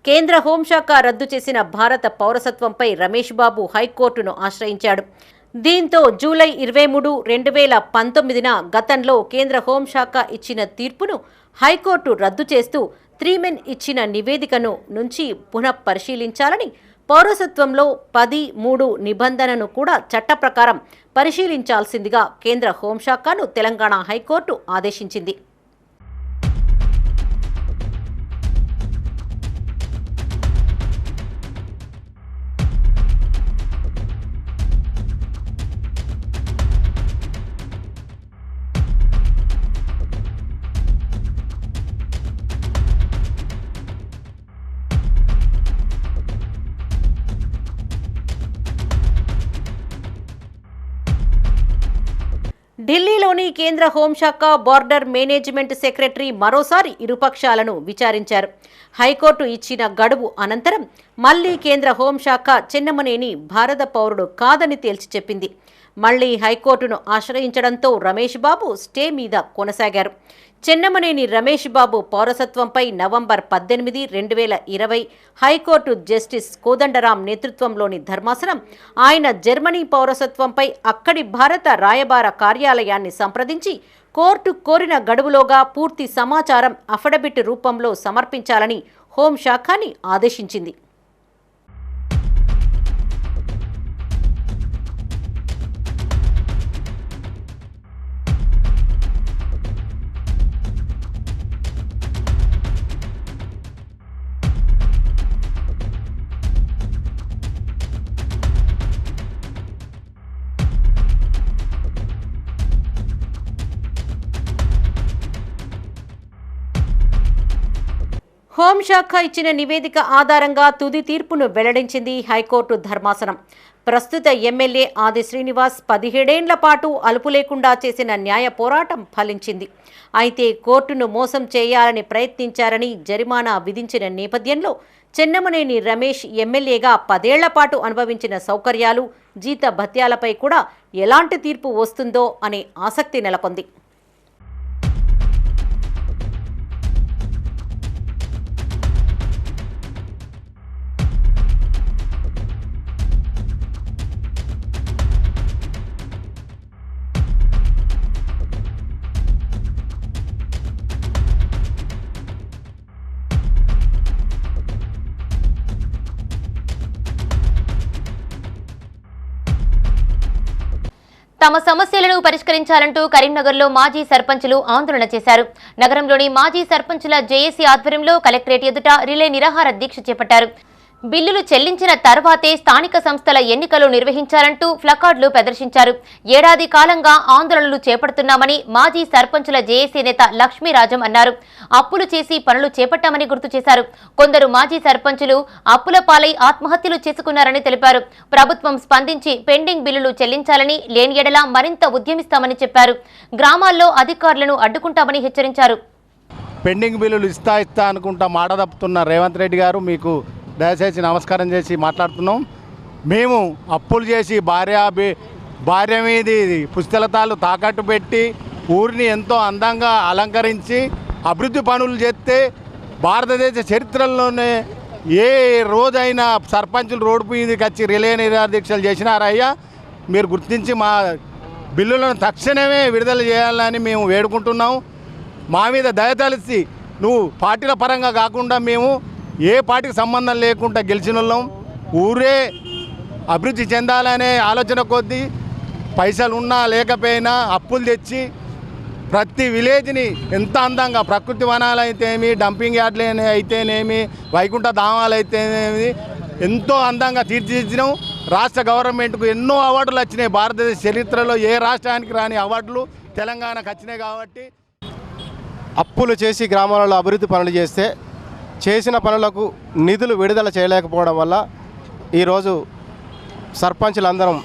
కేంద్ర హోంశాఖ రద్దు చేసిన భారత పౌరసత్వంపై రమేష్ బాబు హైకోర్టును ఆశ్రయించాడు. దీంతో జూలై 23, 2019న గతంలో కేంద్ర హోంశాఖ ఇచ్చిన తీర్పును హైకోర్టు రద్దు చేస్తూ 3 మెన్ ఇచ్చిన నివేదికను నుంచి పునః పరిశీలించాలని, పౌరసత్వంలో 10(3) నిబంధనను కూడా చట్ట ప్రకారం పరిశీలించాల్సిందిగా కేంద్ర హోంశాఖను తెలంగాణ హైకోర్టు ఆదేశించింది. ఢిల్లీలోని కేంద్ర హోంశాఖ బార్డర్ మేనేజ్మెంట్ సెక్రటరీ మరోసారి ఇరుపక్షాలను విచారించారు. హైకోర్టు ఇచ్చిన గడువు అనంతరం మళ్లీ కేంద్ర హోంశాఖ చెన్నమనేని భారత పౌరుడు కాదని తేల్చి చెప్పింది. మళ్లీ హైకోర్టును ఆశ్రయించడంతో రమేష్ బాబు స్టే మీద కొనసాగారు. Chennamaneni Ramesh Babu పౌరసత్వంపై November 18, 2020 high court justice Kodandaram నేతృత్వంలోని ధర్మాసనం ఆయన జర్మనీ పౌరసత్వంపై అక్కడి భారత రాయబార కార్యాలయాన్ని సంప్రదించి కోర్టు కోరిన గడువులోగా పూర్తి సమాచారం అఫిడవిట్ రూపంలో సమర్పించాలని హోంశాఖని ఆదేశించింది. హోంశాఖ ఇచ్చిన నివేదిక ఆధారంగా తుది తీర్పును వెల్లడించింది హైకోర్టు ధర్మాసనం. ప్రస్తుత ఎమ్మెల్యే ఆది శ్రీనివాస్ 17 ఏళ్ల పాటు అలుపు లేకుండా చేసిన న్యాయ పోరాటం ఫలించింది. అయితే కోర్టును మోసం చేయాలని ప్రయత్నించారని జరిమానా విధించిన నేపథ్యంలో చెన్నమనేని రమేష్ ఎమ్మెల్యేగా 10 ఏళ్ల పాటు అనుభవించిన సౌకర్యాలు, జీత భత్యాలపై కూడా ఎలాంటి తీర్పు వస్తుందో అనే ఆసక్తి నెలకొంది. తమ సమస్యలను పరిష్కరించాలంటూ కరీంనగర్లో మాజీ సర్పంచులు ఆందోళన చేశారు. నగరంలోని మాజీ సర్పంచుల జేఏసీ ఆధ్వర్యంలో కలెక్టరేట్ ఎదుట రిలే నిరాహార దీక్ష చేపట్టారు. బిల్లులు చెల్లించిన తర్వాతే స్థానిక సంస్థల ఎన్నికలు నిర్వహించాలంటూ ప్లకార్డులు ప్రదర్శించారు. ఏడాది కాలంగా ఆందోళనలు చేపడుతున్నామని మాజీ సర్పంచుల జేఏసీ నేత లక్ష్మీరాజం అన్నారు. అప్పులు చేసి పనులు చేపట్టామని గుర్తు చేశారు. కొందరు మాజీ సర్పంచులు అప్పుల పాలై ఆత్మహత్యలు చేసుకున్నారని తెలిపారు. ప్రభుత్వం స్పందించి పెండింగ్ బిల్లులు చెల్లించాలని, లేని ఎడల మరింత ఉద్యమిస్తామని చెప్పారు. గ్రామాల్లో అధికారులను అడ్డుకుంటామని హెచ్చరించారు. పెండింగ్ బిల్లులు ఇస్తా అనుకుంటా మాట తప్పుతున్న రేవంత్ రెడ్డి గారు మీకు దయచేసి నమస్కారం చేసి మాట్లాడుతున్నాం. మేము అప్పులు చేసి భార్య మీద పుస్తలతాలు తాకట్టు పెట్టి ఊరిని ఎంతో అందంగా అలంకరించి అభివృద్ధి పనులు చేస్తే భారతదేశ చరిత్రలోనే ఏ రోజైనా సర్పంచులు రోడ్డు మీదకి వచ్చి రిలే నిరాదీక్షలు చేసినారయ్యా. మీరు గుర్తించి మా బిల్లులను తక్షణమే విడుదల చేయాలని మేము వేడుకుంటున్నాం. మా మీద దయతలిసి నువ్వు పార్టీల పరంగా కాకుండా మేము ఏ పార్టీకి సంబంధం లేకుండా గెలిచిన వాళ్ళం, ఊరే అభివృద్ధి చెందాలనే ఆలోచన కొద్దీ పైసలు ఉన్నా లేకపోయినా అప్పులు తెచ్చి ప్రతి విలేజ్ని ఎంత అందంగా ప్రకృతి వనాలు అయితేనేమి, డంపింగ్ యార్డ్లు అయితేనేమి, వైకుంఠ ధామాలు అయితేనేమి ఎంతో అందంగా తీర్చిదిద్దినాం. రాష్ట్ర గవర్నమెంట్కు ఎన్నో అవార్డులు వచ్చినాయి. భారతదేశ చరిత్రలో ఏ రాష్ట్రానికి రాని అవార్డులు తెలంగాణకు వచ్చినాయి. కాబట్టి అప్పులు చేసి గ్రామాలలో అభివృద్ధి పనులు చేస్తే చేసిన పనులకు నిధులు విడుదల చేయలేకపోవడం వల్ల ఈరోజు సర్పంచులందరం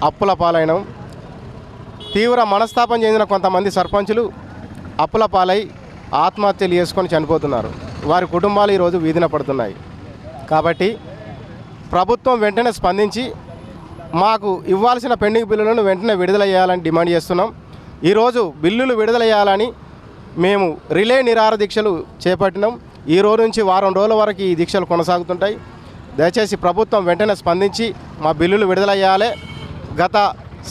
అప్పుల పాలైనం. తీవ్ర మనస్తాపం చెందిన కొంతమంది సర్పంచులు అప్పుల పాలై ఆత్మహత్యలు చేసుకొని చనిపోతున్నారు. వారి కుటుంబాలు ఈరోజు వీధిన పడుతున్నాయి. కాబట్టి ప్రభుత్వం వెంటనే స్పందించి మాకు ఇవ్వాల్సిన పెండింగ్ బిల్లులను వెంటనే విడుదల చేయాలని డిమాండ్ చేస్తున్నాం. ఈరోజు బిల్లులు విడుదల చేయాలని మేము రిలే నిరాహార దీక్షలు చేపట్టినాం. ఈ రోజు నుంచి వారం రోజుల వరకు ఈ దీక్షలు కొనసాగుతుంటాయి. దయచేసి ప్రభుత్వం వెంటనే స్పందించి మా బిల్లులు విడుదల చేయాలి. గత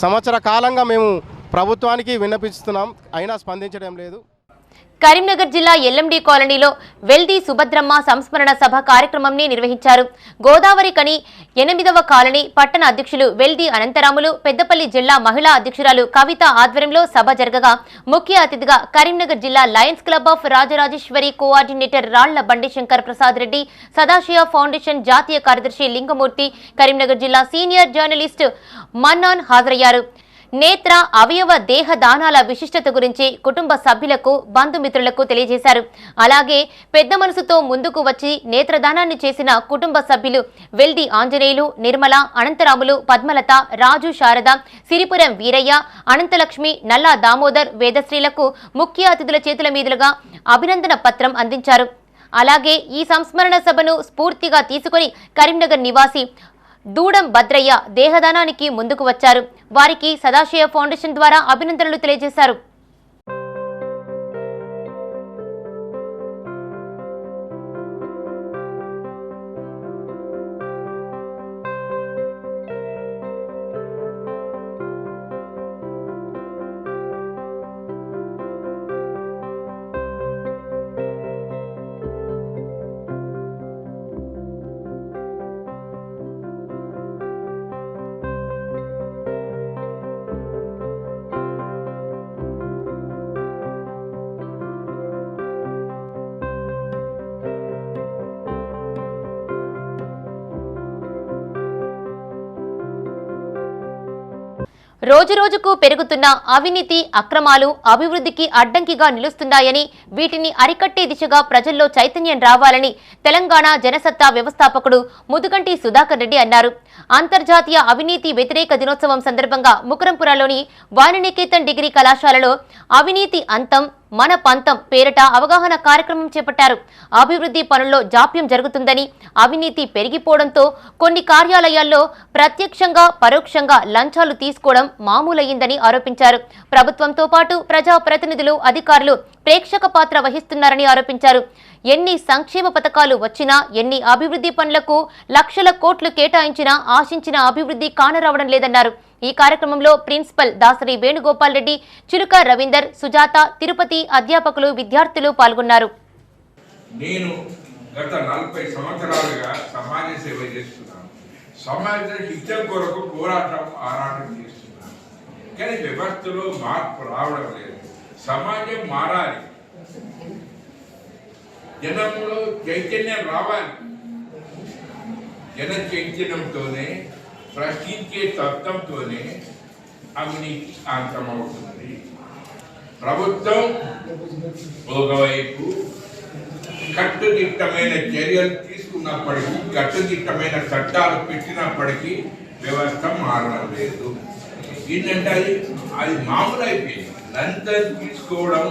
సంవత్సర కాలంగా మేము ప్రభుత్వానికి విన్నపిస్తున్నాం, అయినా స్పందించడం లేదు. కరీంనగర్ జిల్లా ఎల్ఎండి కాలనీలో వెల్ది సుభద్రమ్మ సంస్మరణ సభ కార్యక్రమంని నిర్వహించారు. గోదావరి కని 8వ కాలనీ పట్టణ అధ్యక్షులు వెల్ది అనంతరాములు, పెద్దపల్లి జిల్లా మహిళా అధ్యక్షురాలు కవిత ఆధ్వర్యంలో సభ జరగగా ముఖ్య అతిథిగా కరీంనగర్ జిల్లా Lions club of Rajarajeshwari coordinator రాళ్ల బండి శంకర్ ప్రసాద్ రెడ్డి, సదాశివ ఫౌండేషన్ జాతీయ కార్యదర్శి లింగమూర్తి, కరీంనగర్ జిల్లా సీనియర్ జర్నలిస్ట్ మన్నాన్ హాజరయ్యారు. నేత్ర అవయవ దేహ దానాల విశిష్టత గురించి కుటుంబ సభ్యులకు, బంధుమిత్రులకు తెలియజేశారు. అలాగే పెద్ద మనసుతో ముందుకు వచ్చి నేత్రదానాన్ని చేసిన కుటుంబ సభ్యులు వెల్ది ఆంజనేయులు, నిర్మల, అనంతరాములు, పద్మలత, రాజు, శారద, సిరిపురం వీరయ్య, అనంతలక్ష్మి, నల్లా దామోదర్, వేదశ్రీలకు ముఖ్య అతిథుల చేతుల మీదులుగా అభినందన పత్రం అందించారు. అలాగే ఈ సంస్మరణ సభను స్ఫూర్తిగా తీసుకుని కరీంనగర్ నివాసి దూడం భద్రయ్య దేహదానానికి ముందుకు వచ్చారు. వారికి సదాశివ ఫౌండేషన్ ద్వారా అభినందనలు తెలియజేశారు. రోజురోజుకు పెరుగుతున్న అవినీతి, అక్రమాలు అభివృద్ధికి అడ్డంకిగా నిలుస్తున్నాయని, వీటిని అరికట్టే దిశగా ప్రజల్లో చైతన్యం రావాలని తెలంగాణ జనసత్తా వ్యవస్థాపకుడు ముదుగంటి సుధాకర్ రెడ్డి అన్నారు. అంతర్జాతీయ అవినీతి వ్యతిరేక దినోత్సవం సందర్భంగా ముకరంపురలోని వాణినికేతన్ డిగ్రీ కళాశాలలో అవినీతి అంతం మన పంతం పేరిట అవగాహన కార్యక్రమం చేపట్టారు. అభివృద్ధి పనుల్లో జాప్యం జరుగుతుందని, అవినీతి పెరిగిపోవడంతో కొన్ని కార్యాలయాల్లో ప్రత్యక్షంగా పరోక్షంగా లంచాలు తీసుకోవడం మామూలయ్యిందని ఆరోపించారు. ప్రభుత్వంతో పాటు ప్రజాప్రతినిధులు, అధికారులు ప్రేక్షక పాత్ర వహిస్తున్నారని ఆరోపించారు. ఎన్ని సంక్షేమ పథకాలు వచ్చినా, ఎన్ని అభివృద్ధి పనులకు లక్షల కోట్లు కేటాయించినా ఆశించిన అభివృద్ధి కానరావడం లేదన్నారు. ఈ కార్యక్రమంలో ప్రిన్సిపల్ దాసరి వేణుగోపాల్ రెడ్డి, చిలుక రవీందర్, సుజాత, తిరుపతి అధ్యాపకులు, విద్యార్థులు పాల్గొన్నారు. నేను గత 40 సంవత్సరాలుగా సమాజ సేవ చేస్తున్నాను. సమాజ హితం కొరకు ఆరాటం చేస్తున్నాను. కానీ వ్యవస్థలో మార్పు రావడం లేదు. సమాజం మారాలి, జనంలో చైతన్యం రావాలి. జన చైతన్యంతోనే, ప్రశ్నించే తత్వంతోనే అవినీతి అంతమవుతుంది. ప్రభుత్వం ఒకవైపు కట్టుదిట్టమైన చర్యలు తీసుకున్నప్పటికీ, కట్టుదిట్టమైన చట్టాలు పెట్టినప్పటికీ వ్యవస్థ మారడం లేదు. ఏంటంటే అది మామూలు అయిపోయింది. లంచం తీసుకోవడం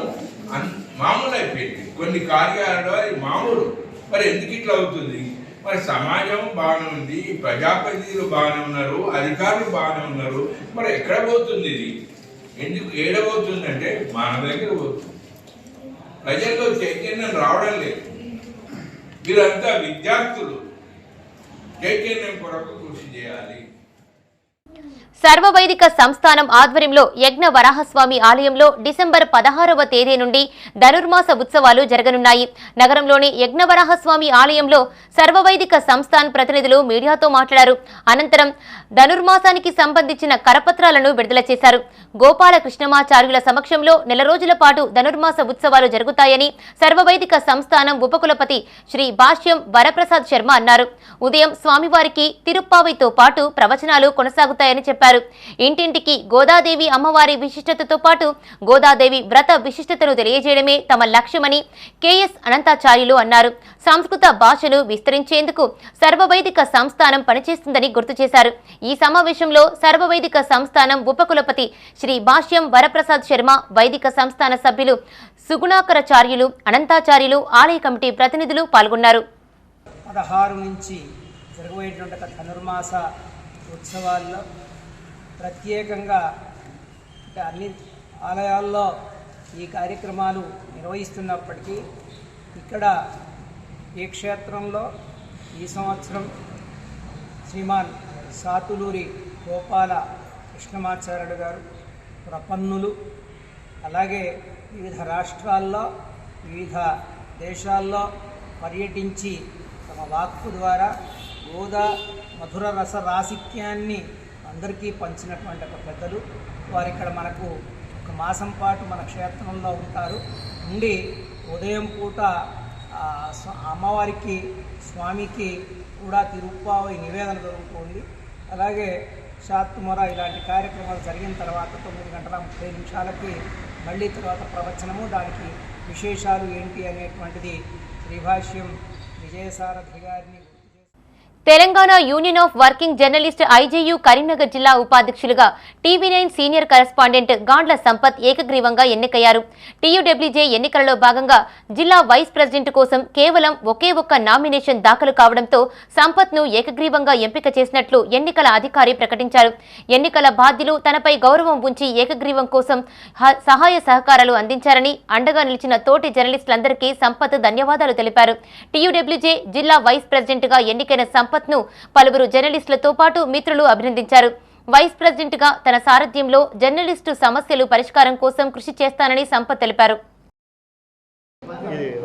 మామూలు అయిపోయింది. కొన్ని కార్యాలలో అది మామూలు. మరి ఎందుకు ఇట్లా అవుతుంది? మరి సమాజం బాగానే ఉంది, ప్రజాప్రతినిధులు బాగానే ఉన్నారు, అధికారులు బాగానే ఉన్నారు. మరి ఎక్కడ పోతుంది ఇది? ఎందుకు ఏడబోతుందంటే మన దగ్గర పోతుంది. ప్రజల్లో చైతన్యం రావడం లేదు. వీరంతా విద్యార్థులు చైతన్యం కొరకు కృషి చేయాలి. సర్వవైదిక సంస్థానం ఆధ్వర్యంలో యజ్ఞ వరాహస్వామి ఆలయంలో డిసెంబర్ 16వ తేదీ నుండి ధనుర్మాస ఉత్సవాలు జరగనున్నాయి. నగరంలోని యజ్ఞ వరాహస్వామి ఆలయంలో సర్వవైదిక సంస్థాన్ ప్రతినిధులు మీడియాతో మాట్లాడారు. అనంతరం ధనుర్మాసానికి సంబంధించిన కరపత్రాలను విడుదల చేశారు. గోపాలకృష్ణమాచార్యుల సమక్షంలో నెల రోజుల పాటు ధనుర్మాస ఉత్సవాలు జరుగుతాయని సర్వవైదిక సంస్థానం ఉపకులపతి శ్రీ భాష్యం వరప్రసాద్ శర్మ అన్నారు. ఉదయం స్వామివారికి తిరుప్పావైతో పాటు ప్రవచనాలు కొనసాగుతాయని చెప్పారు. ఇంటింటికి గోదాదేవి అమ్మవారి విశిష్టతతో పాటు గోదాదేవి వ్రత విశిష్టతను తెలియజేయడమే తమ లక్ష్యమని కెఎస్ అనంతాచార్యులు అన్నారు. సంస్కృత భాషను విస్తరించేందుకు సర్వవైదిక సంస్థానం పనిచేస్తుందని గుర్తు చేశారు. ఈ సమావేశంలో సర్వవైదిక సంస్థానం ఉపకులపతి శ్రీ భాష్యం వరప్రసాద్ శర్మ, వైదిక సంస్థాన సభ్యులు సుగుణాకరాచార్యులు, అనంతాచార్యులు, ఆలయ కమిటీ ప్రతినిధులు పాల్గొన్నారు. 16 నుంచి జరగబోయేటువంటి ధనుర్మాస ఉత్సవాల్లో ప్రత్యేకంగా అన్ని ఆలయాల్లో ఈ కార్యక్రమాలు నిర్వహిస్తున్నప్పటికీ ఇక్కడ ఈ క్షేత్రంలో ఈ సంవత్సరం శ్రీమాన్ సాతులూరి గోపాల కృష్ణమాచార్యుడు గారు ప్రపన్నులు, అలాగే వివిధ రాష్ట్రాల్లో వివిధ దేశాల్లో పర్యటించి తమ వాక్కు ద్వారా గోదా మధుర రస రాసిక్యాన్ని అందరికీ పంచినటువంటి ఒక పెద్దలు వారు ఇక్కడ మనకు ఒక మాసం పాటు మన క్షేత్రంలో ఉంటారు. ఉండి ఉదయం పూట అమ్మవారికి స్వామికి కూడా తిరుప్పావై నివేదన జరుగుతుంది. అలాగే శాత్తుమొర ఇలాంటి కార్యక్రమాలు జరిగిన తర్వాత 9:30 మళ్ళీ తర్వాత ప్రవచనము, దానికి విశేషాలు ఏంటి అనేటువంటిది శ్రీభాష్యం విజయసారథి గారిని. Telangana union of working journalist IJU Karimnagar జిల్లా ఉపాధ్యక్షులుగా TV nine senior correspondent Gandla Sampath ఏకగ్రీవంగా ఎన్నికయ్యారు. టీయూడబ్ల్యూజే ఎన్నికలలో భాగంగా జిల్లా వైస్ ప్రెసిడెంట్ కోసం కేవలం ఒకే ఒక్క నామినేషన్ దాఖలు కావడంతో సంపత్ను ఏకగ్రీవంగా ఎంపిక చేసినట్లు ఎన్నికల అధికారి ప్రకటించారు. ఎన్నికల బాధ్యులు తనపై గౌరవం ఉంచి ఏకగ్రీవం కోసం సహాయ సహకారాలు అందించారని, అండగా నిలిచిన తోటి జర్నలిస్టులందరికీ సంపత్ ధన్యవాదాలు తెలిపారు. టీయూడబ్ల్యూజే జిల్లా వైస్ ప్రెసిడెంట్గా ఎన్నికైన సంపత్ను పలువురు జర్నలిస్టులతో పాటు మిత్రులు అభినందించారు. వైస్ ప్రెసిడెంట్గా తన సారథ్యంలో జర్నలిస్టు సమస్యలు పరిష్కారం కోసం కృషి చేస్తానని సంపత్ తెలిపారు.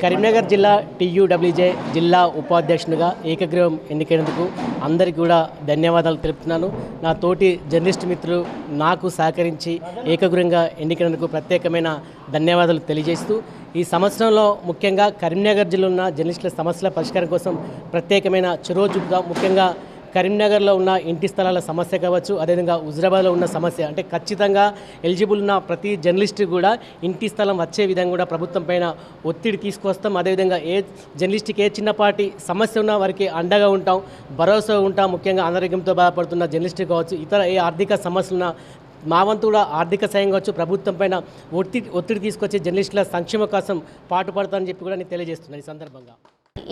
కరీంనగర్ జిల్లా టీయూడబ్ల్యూజే జిల్లా ఉపాధ్యక్షునిగా ఏకగ్రీవం ఎన్నికైనందుకు అందరికీ కూడా ధన్యవాదాలు తెలుపుతున్నాను. నా తోటి జర్నలిస్ట్ మిత్రులు నాకు సహకరించి ఏకగ్రీవంగా ఎన్నికైనందుకు ప్రత్యేకమైన ధన్యవాదాలు తెలియజేస్తూ, ఈ సంవత్సరంలో ముఖ్యంగా కరీంనగర్ జిల్లా ఉన్న జర్నలిస్టుల సమస్యల పరిష్కారం కోసం ప్రత్యేకమైన చొరవ చూపుగా, ముఖ్యంగా కరీంనగర్లో ఉన్న ఇంటి స్థలాల సమస్య కావచ్చు, అదేవిధంగా హుజరాబాద్లో ఉన్న సమస్య, అంటే ఖచ్చితంగా ఎలిజిబుల్ ఉన్న ప్రతి జర్నలిస్ట్ కూడా ఇంటి స్థలం వచ్చే విధంగా కూడా ప్రభుత్వం పైన ఒత్తిడి తీసుకొస్తాం. అదేవిధంగా ఏ జర్నలిస్ట్కి ఏ చిన్నపాటి సమస్య ఉన్నా వారికి అండగా ఉంటాం, భరోసా ఉంటాం. ముఖ్యంగా అనారోగ్యంతో బాధపడుతున్న జర్నలిస్ట్ కావచ్చు, ఇతర ఏ ఆర్థిక సమస్యలున్నా మా వంతు కూడా ఆర్థిక సాయం కావచ్చు, ప్రభుత్వం పైన ఒత్తిడి తీసుకొచ్చి జర్నలిస్టుల సంక్షేమ కోసం పాటుపడతానని చెప్పి కూడా నేను తెలియజేస్తున్నాను. ఈ సందర్భంగా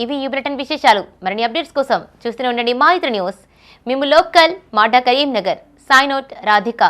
ఇవి ఈ బ్రిటన్ విశేషాలు. మరిన్ని అప్డేట్స్ కోసం చూస్తూనే ఉండండి మా ఇతర న్యూస్. మేము లోకల్ మాడా కరీంనగర్. Sign out Radhika.